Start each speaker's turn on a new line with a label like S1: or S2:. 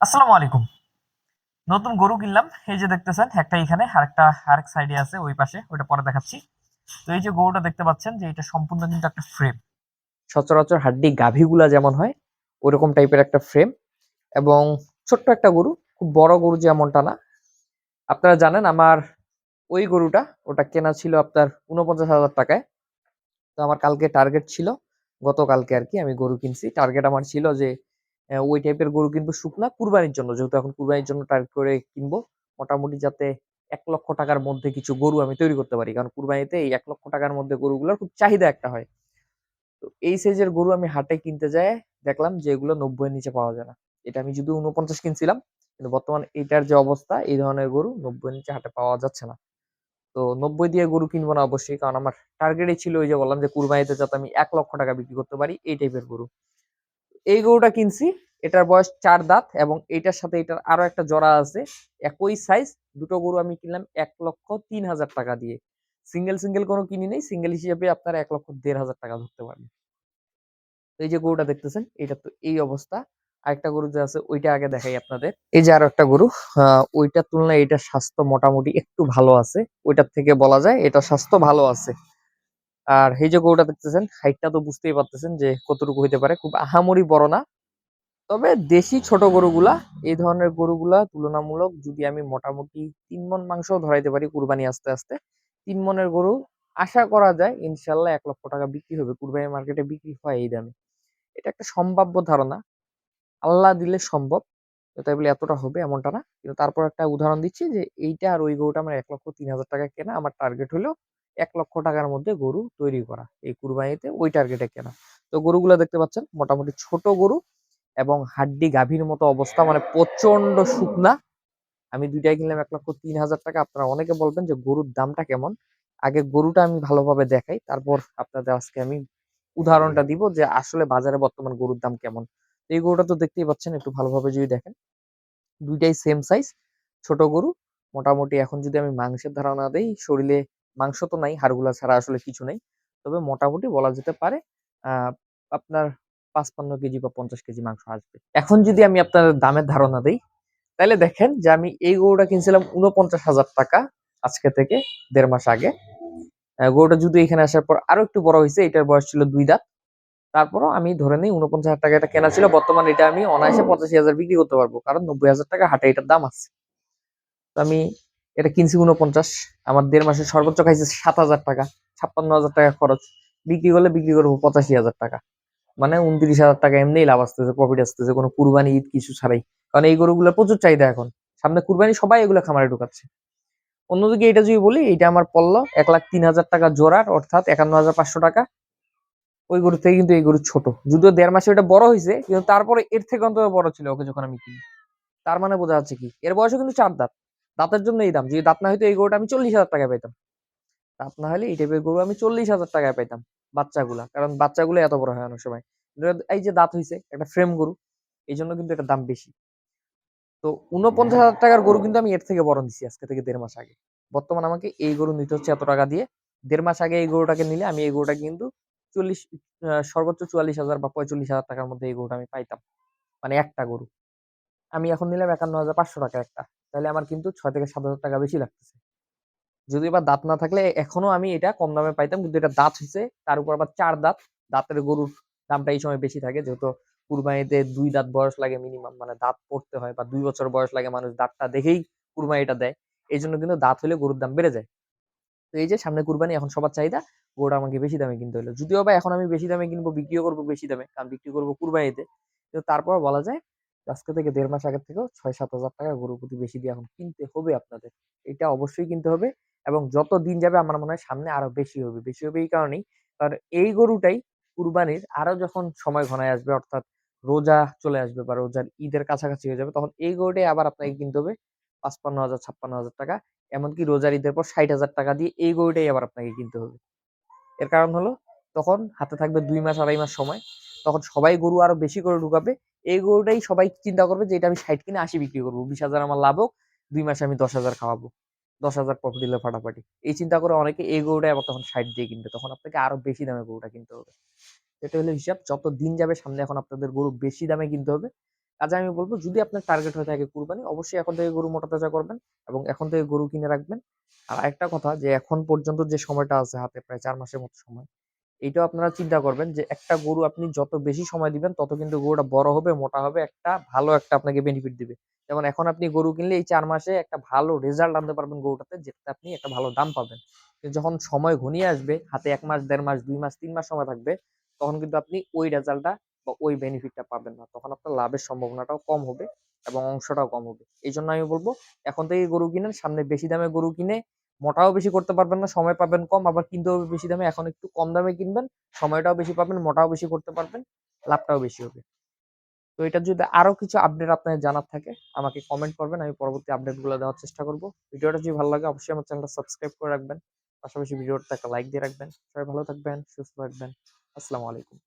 S1: আসসালামু আলাইকুম। নতুন গরু কিনলাম। এই যে দেখতেছেন একটা এখানে আরেকটা আরেক সাইডে আছে ওই পাশে। ওটা পরে দেখাচ্ছি। তো এই যে গরুটা দেখতে পাচ্ছেন যে এটা সম্পূর্ণ কিন্তু একটা ফ্রেম। সচরাচর হাড্ডি গাভীগুলা যেমন হয় ওরকম টাইপের একটা ফ্রেম এবং ছোট্ট একটা গরু, খুব বড় গরু যেমনটা না। আপনারা জানেন আমার ওই গরুটা ওটা কেনা ছিল আপনার ৪৯,০০০ টাকায়। তো আমার কালকে টার্গেট ছিল, গতকালকে আরকি আমি গরু কিনছি। টার্গেট আমার ছিল যে ওই টাইপের গরু কিনবো শুকনা কুরবানির জন্য। যেহেতু এখন কুরবানির জন্য টার্গেট করে কিনবো। মোটামুটি যাতে ৳১,০০,০০০ টাকার মধ্যে কিছু গরু আমি তৈরি করতে পারি। কারণ কুরবানিতে এই ৳১,০০,০০০ টাকার মধ্যে গরুগুলোর খুব চাহিদা একটা হয়। তো এই সাইজের গরু আমি হাটে কিনতে যেয়ে দেখলাম যে এগুলো ৯০ এর নিচে পাওয়া যায় না। এটা আমি যদিও ৪৯ কিনছিলাম। কিন্তু বর্তমান এটার যে অবস্থা এই ধরনের গরু ৯০ এর নিচে হাটে পাওয়া যাচ্ছে না। তো ৯০ দিয়ে গরু কিনবো না অবশ্যই। কারণ আমার টার্গেটই ছিল ওই যে বললাম যে কুরবানিতে যাতে আমি ৳১,০০,০০০ বিক্রি করতে পারি এই টাইপের গরু। এই গরুটা কিনছি। এটার বয়স ৪ দাঁত এবং এইটার সাথে এটার আরো একটা জোড়া আছে। একই সাইজ। দুটো গরু আমি কিনলাম ৳১,৩০,০০০ দিয়ে। সিঙ্গেল কোনো কিনি নাই। সিঙ্গেল হিসেবে আপনারা ৳১,১৫,০০০ ধরতে পারেন। তো এই যে গরুটা দেখতেছেন এটার তো এই অবস্থা। আরেকটা গরু যে আছে ওইটা আগে দেখাই আপনাদের। এই যে আরো একটা গরু, ওইটার তুলনায় এটার স্বাস্থ্য মোটামুটি একটু ভালো আছে। ওইটার থেকে বলা যায় এটার স্বাস্থ্য ভালো আছে। আর এই যে গরুটা দেখতেছেন হাইটটা তো বুঝতেই পারতেছেন যে কতটুকু হইতে পারে। খুব আহামরি বড় না। তবে দেশি ছোট গরুগুলা, এই ধরনের গরুগুলা তুলনামূলক যদি আমি মোটামুটি ৩ মণ মাংসও ধরাইতে পারি কুরবানি আসতে ৩ মণের গরু আশা করা যায় ইনশাআল্লাহ ৳১,০০,০০০ বিক্রি হবে। কুরবানির মার্কেটে বিক্রি হয় এই দামে। এটা একটা সম্ভাব্য ধারণা। আল্লাহ দিলে সম্ভব। তো তাই বলে এতটা হবে এমনটা না। কিন্তু তারপর একটা উদাহরণ দিচ্ছি যে এইটা আর ওই গরুটা আমার ৳১,৩০,০০০ কেনা। আমার টার্গেট হলো ৳১,০০,০০০ র মধ্যে গরু তৈরি করা। এই কুরবানিতে ওই টার্গেটে কেনা। তো গরুগুলা দেখতে পাচ্ছেন মোটামুটি ছোট গরু এবং হাড্ডি গাভীর মতো অবস্থা, মানে প্রচন্ড শুকনা। আমি ২ টাই কিনলাম ৳১,৩০,০০০। আপনারা অনেকে বলবেন যে গরুর দামটা কেমন? আগে গরুটা আমি ভালোভাবে দেখাই। তারপর আপনাদের আজকে আমি উদাহরণটা দিব যে আসলে বাজারে বর্তমান গরুর দাম কেমন। এই গরুটা তো দেখতেই পাচ্ছেন, একটু ভালোভাবে যদি দেখেন ২ টাই সেম সাইজ, ছোট গরু। মোটামুটি এখন যদি আমি মাংসের ধারণা দেই, শরীরে মাংস তো নাই, হাড়গুলা ছাড়া আসলে কিছু নেই। তবে মোটামুটি বলা যেতে পারে আ আপনার ৫৫ কেজি বা ৫০ কেজি মাংস আসবে। এখন যদি আমি আপনাদের দামের ধারণা দেই, তাইলে দেখেন যে আমি এই গরুটা কিনছিলাম ৳৪৯,০০০ আজকে থেকে ১.৫ মাস আগে। গরুটা যদিও এখানে আসার পর আরো একটু বড় হইছে। এটার বয়স ছিল ২ দাঁত। তারপরও আমি ধরে নেই ৳৪৯,০০০ এটা কেনা ছিল। বর্তমানে এটা আমি অনায়াসে ৮৫,০০০ বিক্রি করতে পারবো। কারণ ৳৯০,০০০ হাটে এটার দাম আছে। তো আমি এটা কিনছি ৪৯। আমার ১.৫ মাসে সর্বোচ্চ খাইছে ৳৭,০০০, ৳৫৬,০০০ খরচ। বিক্রি করলে বিক্রি করবো ৳৮৫,০০০। মানে ৳২৯,০০০ এমনিই লাভ আসতেছে, প্রফিট আসতেছে কোনো কুরবানি ঈদ কিছু ছাড়াই। কারণ এই গরুগুলোর প্রচুর চাহিদা এখন। সামনে কুরবানি, সবাই এগুলো খামারে ঢুকাচ্ছে। অন্যদিকে এটা যদি বলি, এইটা আমার পড়ল ৳১,৩০,০০০ জোড়ার, অর্থাৎ ৳৫১,৫০০। ওই গরু থেকে কিন্তু এই গরু ছোট। যদিও ১.৫ মাসে ওটা বড় হইছে, কিন্তু তারপরে এর থেকে অন্তত বড় ছিল ওকে যখন আমি কিনি। তার মানে বোঝা যাচ্ছে কি? এর বয়সও কিন্তু ৪ দাঁত। দাঁতের জন্য এই দাম। যদি দাঁত না হইতো এই গরুটা আমি ৳৪০,০০০ পাইতাম। দাঁত না হলে এই টাইপের গরু আমি ৳৪০,০০০ পাইতাম। বাচ্চাগুলা। কারণ বাচ্চাগুলো এত বড় হয় অনেক সময়। এই যে দাঁত হইছে, একটা ফ্রেম গরু। এইজন্য কিন্তু এটার দাম বেশি। তো ৳৪৯,০০০ র গরু কিন্তু আমি এর থেকে বড় নিছি আজকে থেকে ১.৫ মাস আগে। বর্তমানে আমাকে এই গরু নিতে হচ্ছে এত টাকা দিয়ে। ১.৫ মাস আগে এই গরুটাকে নিলে আমি এই গরুটা কিন্তু ৪০ সর্বোচ্চ ৪৪,০০০ বা ৳৪৫,০০০ র মধ্যে এই গরুটা আমি পাইতাম। মানে একটা গরু। আমি এখন নিলাম ৳৫১,৫০০ একটা। তাইলে আমার কিন্তু ৳৬,০০০-৭,০০০ বেশি লাগতেছে। যদিও বা দাঁত না থাকলে এখনো আমি এটা কম দামে পাইতাম। কিন্তু এটা দাঁত হইছে, তার উপর আবার ৪ দাঁত। দাঁতের গরুর দামটা এই সময় বেশি থাকে। যেহেতু কুরবানিতে ২ দাঁত বয়স লাগে মিনিমাম, মানে দাঁত পড়তে হয় বা ২ বছর বয়স লাগে, মানুষ দাঁতটা দেখেই কুরবানিটা দেয়। এইজন্য কিন্তু দাঁত হইলে গরুর দাম বেড়ে যায়। তো এই যে সামনে কুরবানি, এখন সবার চাহিদা, গরুটা আমাকে বেশি দামে কিনতে হলো। যদিও বা এখন আমি বেশি দামে কিনবো, বিক্রিও করবো বেশি দামে। কারণ বিক্রি করবো কুরবানিতে। কিন্তু তারপরও বলা যায় আজকে থেকে ১.৫ মাস আগের থেকেও ৳৬,০০০-৭,০০০ গরুর প্রতি বেশি দিয়ে এখন কিনতে হবে আপনাদের। এটা অবশ্যই কিনতে হবে এবং যত দিন যাবে আমার মনে হয় সামনে আরো বেশি হবে। বেশি হবে এই কারণেই, কারণ এই গরুটাই কুরবানির আরো যখন সময় ঘনায় আসবে, অর্থাৎ রোজা চলে আসবে বা রোজার ঈদের কাছাকাছি হয়ে যাবে, তখন এই গরুটাই আবার আপনাকে কিনতে হবে ৳৫৫,০০০, ৳৫৬,০০০। এমনকি রোজার ঈদের পর ৳৬০,০০০ দিয়ে এই গরুটাই আবার আপনাকে কিনতে হবে। এর কারণ হলো তখন হাতে থাকবে ২ মাস ২.৫ মাস সময়। তখন সবাই গরু আরো বেশি করে ঢুকাবে। এই গরুটাই সবাই চিন্তা করবে যে এটা আমি ৬০ কিনে ৮০ বিক্রি করব। ২০,০০০ আমার লাভ হোক, ২ মাসে আমি ১০,০০০ খাওয়াবো। ১০,০০০ প্রফিট হলে ফাটাফাটি। এই চিন্তা করে অনেকে এই গরুটাই আবার তখন ৬০ দিয়ে কিনবে। তখন আপনাকে আরো বেশি দামে গরুটা কিনতে হবে। এটা হলো হিসাব। যত দিন যাবে সামনে এখন আপনাদের গরু বেশি দামে কিনতে হবে কাজে আমি বলবো যদি আপনার টার্গেট হয়ে থাকে কুরবানি, অবশ্যই এখন থেকে গরু মোটা তাজা করবেন এবং এখন থেকে গরু কিনে রাখবেন। আর আরেকটা কথা যে এখন পর্যন্ত যে সময়টা আছে হাতে প্রায় ৪ মাসের মতো সময়, এইটাও আপনারা চিন্তা করবেন যে একটা গরু আপনি যত বেশি সময় দিবেন তত কিন্তু গরুটা বড় হবে, মোটা হবে, একটা ভালো একটা আপনাকে বেনিফিট দিবে। যেমন এখন আপনি গরু কিনলে এই ৪ মাসে একটা ভালো রেজাল্ট আনতে পারবেন গরুটাতে, যেটাতে আপনি একটা ভালো দাম পাবেন। কিন্তু যখন সময় ঘনিয়ে আসবে, হাতে ১ মাস, ১.৫ মাস, ২ মাস, ৩ মাস সময় থাকবে, তখন কিন্তু আপনি ওই রেজাল্টটা বা ওই বেনিফিটটা পাবেন না। তখন আপনার লাভের সম্ভাবনাটাও কম হবে এবং অংশটাও কম হবে। এইজন্য আমি বলব এখন থেকেই গরু কিনেন, সামনে বেশি দামে গরু কিনে মোটাও বেশি করতে পারবেন না, সময় পাবেন কম, আবার কিনতে হবে বেশি দামে। এখন একটু কম দামে কিনবেন, সময়টাও বেশি পাবেন, মোটাও বেশি করতে পারবেন, লাভটাও বেশি হবে। তো এটা যদি আরো কিছু আপডেট আপনার জানার থাকে আমাকে কমেন্ট করবেন, আমি পরবর্তী আপডেটগুলো দেওয়ার চেষ্টা করব। ভিডিওটা যদি ভালো লাগে অবশ্যই আমার চ্যানেলটা সাবস্ক্রাইব করে রাখবেন, পাশাপাশি ভিডিওটা একটা লাইক দিয়ে রাখবেন। সবাই ভালো থাকবেন, সুস্থ থাকবেন। আসসালামু আলাইকুম।